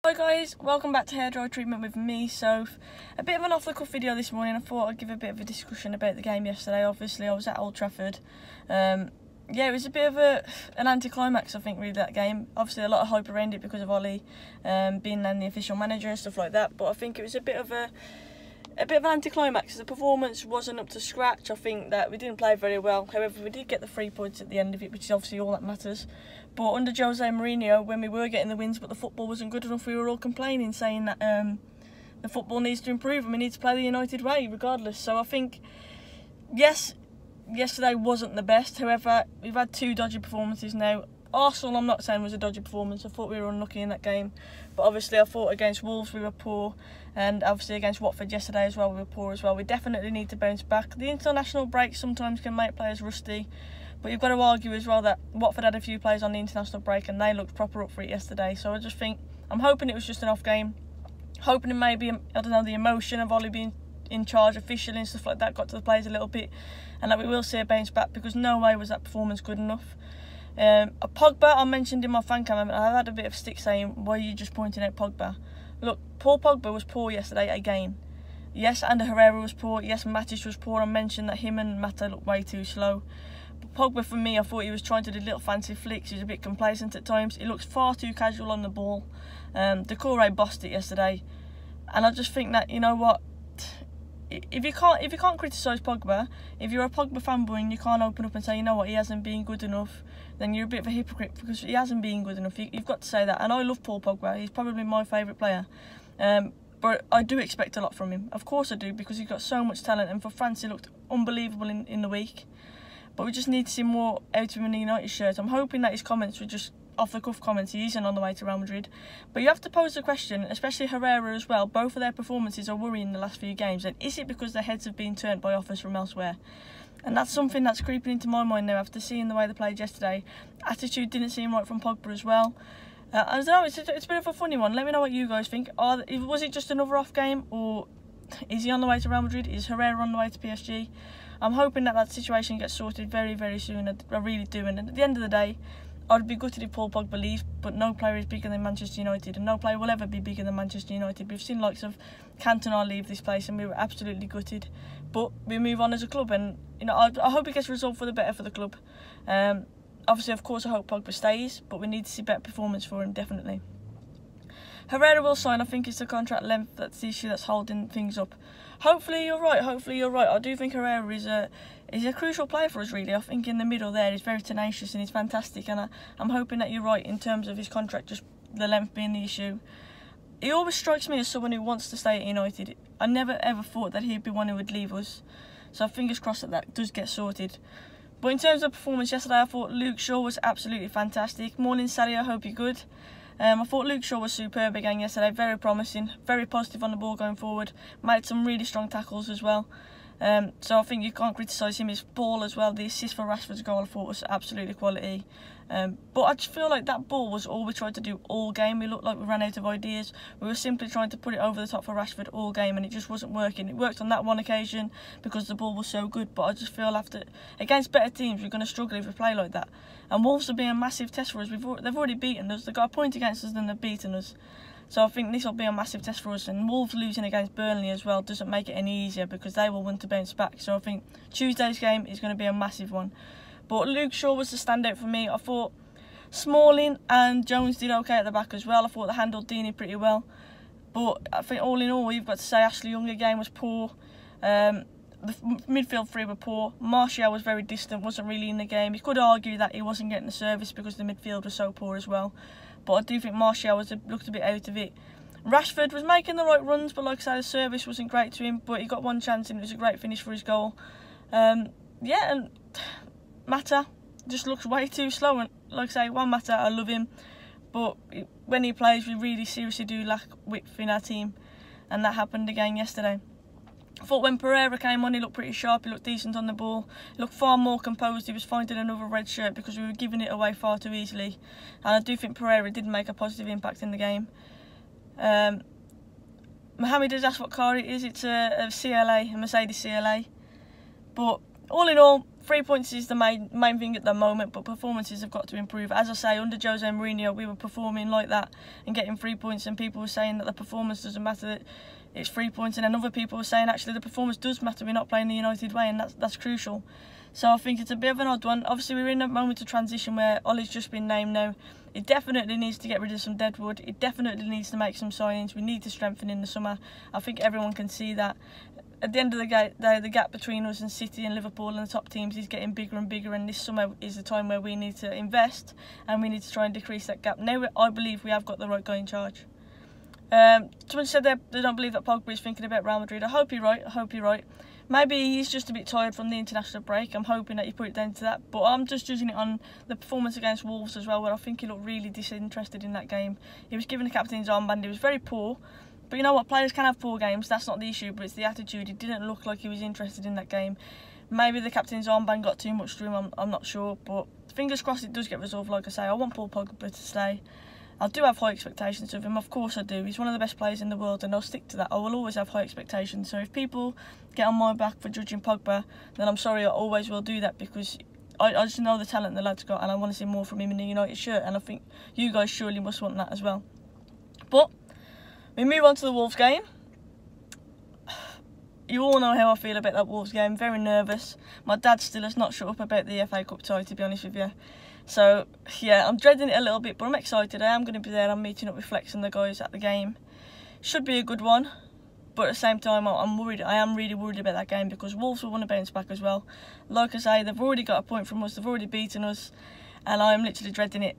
Hi guys, welcome back to Hairdryer Treatment with me, Soph. A bit of an off-the-cuff video this morning. I thought I'd give a bit of a discussion about the game yesterday. Obviously, I was at Old Trafford. Yeah, it was a bit of an anticlimax, I think, really, that game. Obviously, a lot of hype around it because of Ollie being named the official manager and stuff like that. But I think it was a bit of an anticlimax. The performance wasn't up to scratch. I think that we didn't play very well. However, we did get the 3 points at the end of it, which is obviously all that matters. But under Jose Mourinho, when we were getting the wins but the football wasn't good enough, we were all complaining, saying that the football needs to improve and we need to play the United way regardless. So I think, yes, yesterday wasn't the best. However, we've had 2 dodgy performances now. Arsenal, I'm not saying was a dodgy performance. I thought we were unlucky in that game. But obviously I thought against Wolves we were poor. And obviously against Watford yesterday as well, we were poor as well. We definitely need to bounce back. The international break sometimes can make players rusty. But you've got to argue as well that Watford had a few players on the international break and they looked proper up for it yesterday. So I just think, I'm hoping it was just an off game. Hoping it maybe, I don't know, the emotion of Ollie being in charge officially and stuff like that got to the players a little bit. And that we will see a bounce back, because no way was that performance good enough. Pogba, I mentioned in my fan cam, I've had a bit of stick saying, why are you just pointing out Pogba? Look, Paul Pogba was poor yesterday again. Yes, and Herrera was poor. Yes, Matic was poor. I mentioned that him and Mata looked way too slow. But Pogba, for me, I thought he was trying to do little fancy flicks. He was a bit complacent at times. He looks far too casual on the ball. Decore bossed it yesterday. And I just think that, you know what, if you can't criticise Pogba, if you're a Pogba fanboy and you can't open up and say, you know what, he hasn't been good enough, then you're a bit of a hypocrite, because he hasn't been good enough. You've got to say that. And I love Paul Pogba. He's probably my favourite player. But I do expect a lot from him. Of course I do, because he's got so much talent. And for France, he looked unbelievable in the week. But we just need to see more out of him in the United shirt. I'm hoping that his comments were just off-the-cuff comments. He isn't on the way to Real Madrid. But you have to pose the question, especially Herrera as well. Both of their performances are worrying the last few games. And is it because their heads have been turned by offers from elsewhere? And that's something that's creeping into my mind now after seeing the way they played yesterday. Attitude didn't seem right from Pogba as well. I don't know, it's a bit of a funny one. Let me know what you guys think. Was it just another off game, or is he on the way to Real Madrid? Is Herrera on the way to PSG? I'm hoping that situation gets sorted very, very soon. I really do. And at the end of the day, I'd be gutted if Paul Pogba leaves, but no player is bigger than Manchester United, and no player will ever be bigger than Manchester United. We've seen likes of Cantona leave this place, and we were absolutely gutted. But we move on as a club, and you know, I hope it gets resolved for the better for the club. Obviously, of course, I hope Pogba stays, but we need to see better performance for him, definitely. Herrera will sign. I think it's the contract length that's the issue that's holding things up. Hopefully you're right. Hopefully you're right. I do think Herrera is a crucial player for us, really. I think in the middle there he's very tenacious and he's fantastic. And I'm hoping that you're right in terms of his contract, just the length being the issue. He always strikes me as someone who wants to stay at United. I never ever thought that he'd be one who would leave us. So fingers crossed that does get sorted. But in terms of performance yesterday, I thought Luke Shaw was absolutely fantastic. Morning, Sally. I hope you're good. I thought Luke Shaw was superb again yesterday, very promising, very positive on the ball going forward, made some really strong tackles as well. So I think you can't criticise him. His ball as well, the assist for Rashford's goal, I thought was absolutely quality. But I just feel like that ball was all we tried to do all game. We looked like we ran out of ideas. We were simply trying to put it over the top for Rashford all game, and it just wasn't working. It worked on that one occasion because the ball was so good, but I just feel against better teams we're going to struggle if we play like that. And Wolves will be a massive test for us. They've already beaten us. They've got a point against us and they've beaten us. So I think this will be a massive test for us, and Wolves losing against Burnley as well doesn't make it any easier, because they will want to bounce back. So I think Tuesday's game is going to be a massive one. But Luke Shaw was the standout for me. I thought Smalling and Jones did okay at the back as well. I thought they handled Deeney pretty well. But I think all in all, you've got to say Ashley Young again was poor. The midfield three were poor. Martial was very distant, wasn't really in the game. You could argue that he wasn't getting the service because the midfield was so poor as well. But I do think Martial looked a bit out of it. Rashford was making the right runs, but like I said, the service wasn't great to him. But he got one chance and it was a great finish for his goal. Yeah, and Mata just looks way too slow. And like I say, Juan Mata, I love him. But when he plays, we really seriously do lack width in our team. And that happened again yesterday. I thought when Pereira came on, he looked pretty sharp, he looked decent on the ball, he looked far more composed. He was finding another red shirt because we were giving it away far too easily. And I do think Pereira did make a positive impact in the game. Mohamed has asked what car it is. It's a CLA, a Mercedes CLA. But all in all, 3 points is the main thing at the moment, but performances have got to improve. As I say, under Jose Mourinho, we were performing like that and getting 3 points, and people were saying that the performance doesn't matter, that it's 3 points, and then other people were saying actually the performance does matter, we're not playing the United way, and that's crucial. So I think it's a bit of an odd one. Obviously, we're in a moment of transition where Ollie's just been named now. He definitely needs to get rid of some deadwood. He definitely needs to make some signings. We need to strengthen in the summer. I think everyone can see that. At the end of the day, the gap between us and City and Liverpool and the top teams is getting bigger and bigger, and this summer is the time where we need to invest and we need to try and decrease that gap. Now, I believe we have got the right guy in charge. Someone said they don't believe that Pogba is thinking about Real Madrid. I hope you're right. I hope you're right. Maybe he's just a bit tired from the international break. I'm hoping that you put it down to that. But I'm just judging it on the performance against Wolves as well, where I think he looked really disinterested in that game. He was given the captain's armband. He was very poor. But you know what? Players can have poor games. That's not the issue, but it's the attitude. He didn't look like he was interested in that game. Maybe the captain's armband got too much to him. I'm not sure. But fingers crossed it does get resolved. Like I say, I want Paul Pogba to stay. I do have high expectations of him, of course I do. He's one of the best players in the world, and I'll stick to that. I will always have high expectations. So if people get on my back for judging Pogba, then I'm sorry, I always will do that, because I just know the talent the lad's got, and I want to see more from him in the United shirt, and I think you guys surely must want that as well. But we move on to the Wolves game. You all know how I feel about that Wolves game. Very nervous. My dad still has not shut up about the FA Cup tie, to be honest with you. So, yeah, I'm dreading it a little bit, but I'm excited. I am going to be there. I'm meeting up with Flex and the guys at the game. Should be a good one, but at the same time, I'm worried. I am really worried about that game, because Wolves will want to bounce back as well. Like I say, they've already got a point from us. They've already beaten us, and I am literally dreading it.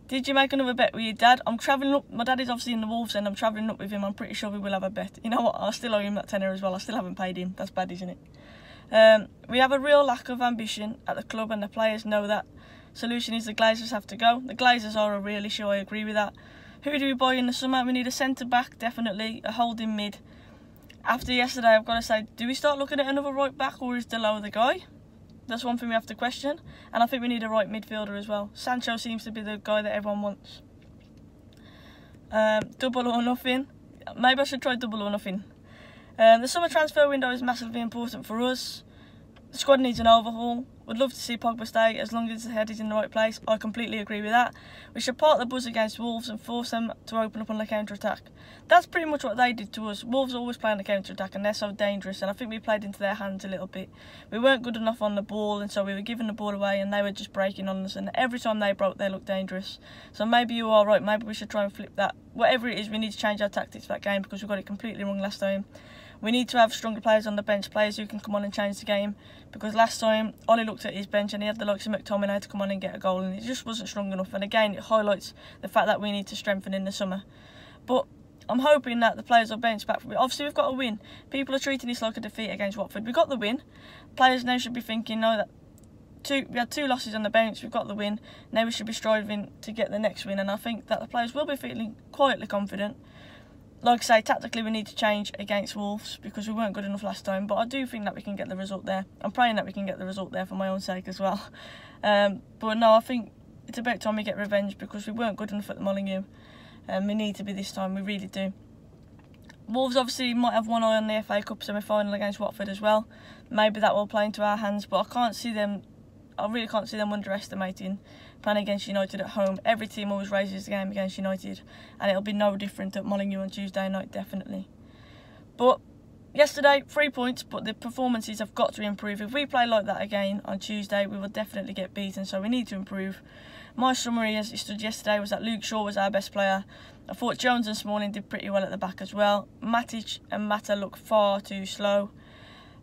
Did you make another bet with your dad? I'm travelling up. My dad is obviously in the Wolves, and I'm travelling up with him. I'm pretty sure we will have a bet. You know what? I still owe him that tenner as well. I still haven't paid him. That's bad, isn't it? We have a real lack of ambition at the club, and the players know that. Solution is the Glazers have to go. The Glazers are a real issue, I agree with that. Who do we buy in the summer? We need a centre-back, definitely, a holding mid. After yesterday, I've got to say, do we start looking at another right-back, or is Delo the guy? That's one thing we have to question. And I think we need a right midfielder as well. Sancho seems to be the guy that everyone wants. Double or nothing. Maybe I should try double or nothing. The summer transfer window is massively important for us. The squad needs an overhaul. Would love to see Pogba stay as long as his head is in the right place. I completely agree with that. We should part the buzz against Wolves and force them to open up on the counter-attack. That's pretty much what they did to us. Wolves always play on the counter-attack, and they're so dangerous, and I think we played into their hands a little bit. We weren't good enough on the ball, and so we were giving the ball away, and they were just breaking on us, and every time they broke, they looked dangerous. So maybe you are right. Maybe we should try and flip that. Whatever it is, we need to change our tactics for that game, because we got it completely wrong last time. We need to have stronger players on the bench, players who can come on and change the game, because last time Ollie looked at his bench and he had the likes of McTominay to come on and get a goal, and it just wasn't strong enough. And again, it highlights the fact that we need to strengthen in the summer. But I'm hoping that the players will bounce back from it. Obviously, we've got to win. People are treating this like a defeat against Watford. We got the win. Players now should be thinking, no, that we had 2 losses on the bounce. We've got the win. Now we should be striving to get the next win, and I think that the players will be feeling quietly confident. Like I say, tactically we need to change against Wolves, because we weren't good enough last time, but I do think that we can get the result there. I'm praying that we can get the result there for my own sake as well. But no, I think it's about time we get revenge, because we weren't good enough at the Molineux. We need to be this time, we really do. Wolves obviously might have one eye on the FA Cup semi-final against Watford as well. Maybe that will play into our hands, but I really can't see them underestimating playing against United at home. Every team always raises the game against United, and it'll be no different at Molineux on Tuesday night, definitely. But yesterday, 3 points, but the performances have got to improve. If we play like that again on Tuesday, we will definitely get beaten, so we need to improve. My summary as it stood yesterday was that Luke Shaw was our best player. I thought Jones and Smalling did pretty well at the back as well. Matic and Mata looked far too slow.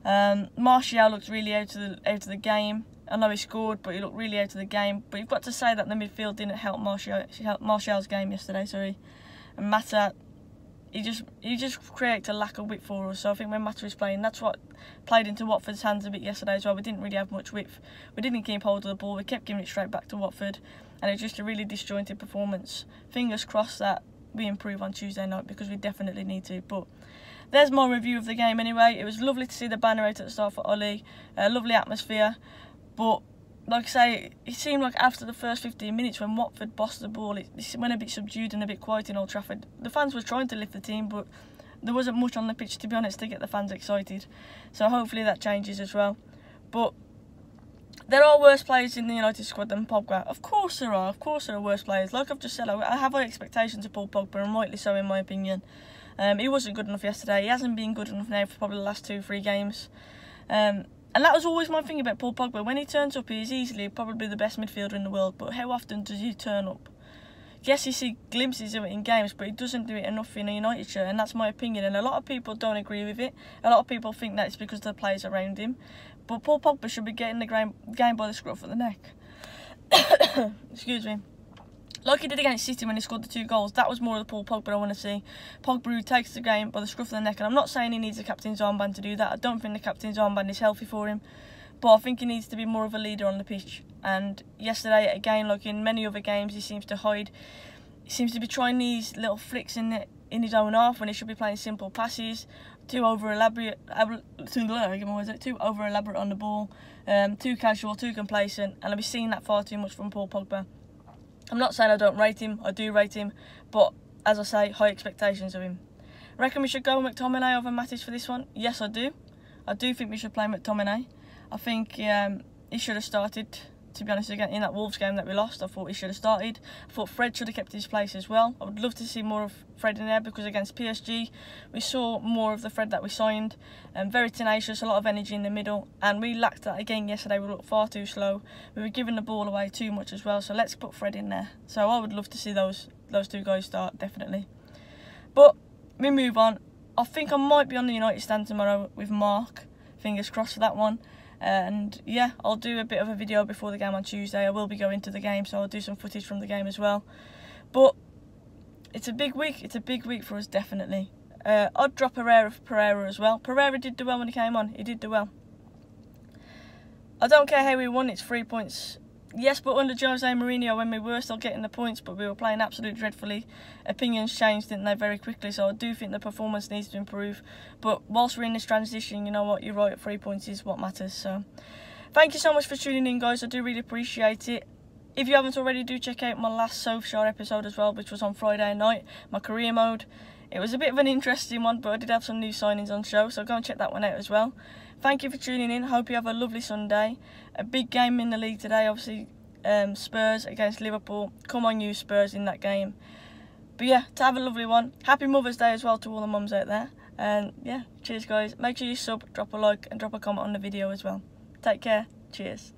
Martial looked really out of the game. I know he scored, but he looked really out of the game. But you've got to say that the midfield didn't help Martial's game yesterday. Sorry, and Mata, he just creates a lack of width for us. So I think when Mata is playing, that's what played into Watford's hands a bit yesterday as well. We didn't really have much width. We didn't keep hold of the ball. We kept giving it straight back to Watford, and it was just a really disjointed performance. Fingers crossed that we improve on Tuesday night, because we definitely need to. But there's my review of the game anyway. It was lovely to see the banner out at the start for Ollie. Lovely atmosphere. But like I say, it seemed like after the first 15 minutes when Watford bossed the ball, it went a bit subdued and a bit quiet in Old Trafford. The fans were trying to lift the team, but there wasn't much on the pitch, to be honest, to get the fans excited. So hopefully that changes as well. But There are worse players in the United squad than Pogba. Of course there are. Of course there are worse players. Like I've just said, I have high expectations of Paul Pogba, and rightly so in my opinion. He wasn't good enough yesterday. He hasn't been good enough now for probably the last 2-3 games. And that was always my thing about Paul Pogba. When he turns up, he is easily probably the best midfielder in the world. But how often does he turn up? Yes, you see glimpses of it in games, but he doesn't do it enough in a United shirt, and that's my opinion. And a lot of people don't agree with it. A lot of people think that it's because of the players around him. But Paul Pogba should be getting the game by the scruff of the neck. Excuse me. Like he did against City when he scored the 2 goals, that was more of the Paul Pogba I want to see. Pogba who takes the game by the scruff of the neck, and I'm not saying he needs a captain's armband to do that. I don't think the captain's armband is healthy for him, but I think he needs to be more of a leader on the pitch. And yesterday, again, like in many other games, he seems to hide. He seems to be trying these little flicks in his own half when he should be playing simple passes. Too over elaborate on the ball, too casual, too complacent, and I've been seeing that far too much from Paul Pogba. I'm not saying I don't rate him, I do rate him, but as I say, high expectations of him. Reckon we should go McTominay over Matic for this one? Yes, I do. I do think we should play McTominay. I think he should have started, to be honest, again, in that Wolves game that we lost. I thought he should have started. I thought Fred should have kept his place as well. I would love to see more of Fred in there, because against PSG, we saw more of the Fred that we signed. Very tenacious, a lot of energy in the middle, and we lacked that again yesterday. We looked far too slow. We were giving the ball away too much as well, so let's put Fred in there. So I would love to see those 2 guys start, definitely. But we move on. I think I might be on the United stand tomorrow with Mark. Fingers crossed for that one. And yeah, I'll do a bit of a video before the game on Tuesday. I will be going to the game, so I'll do some footage from the game as well. But it's a big week. It's a big week for us, definitely. I'd drop Herrera for Pereira as well. Pereira did do well when he came on. He did do well. I don't care how we won. It's 3 points. Yes, but under Jose Mourinho, when we were still getting the points, but we were playing absolutely dreadfully, opinions changed, didn't they, very quickly. So I do think the performance needs to improve. But whilst we're in this transition, you know what, you're right, 3 points is what matters. So thank you so much for tuning in, guys. I do really appreciate it. If you haven't already, do check out my last Solskjaer episode as well, which was on Friday night, my career mode. It was a bit of an interesting one, but I did have some new signings on show, so go and check that one out as well. Thank you for tuning in. Hope you have a lovely Sunday. A big game in the league today, obviously. Spurs against Liverpool. Come on, you Spurs, in that game. But yeah, to have a lovely one. Happy Mother's Day as well to all the mums out there. And yeah, cheers, guys. Make sure you sub, drop a like, and drop a comment on the video as well. Take care. Cheers.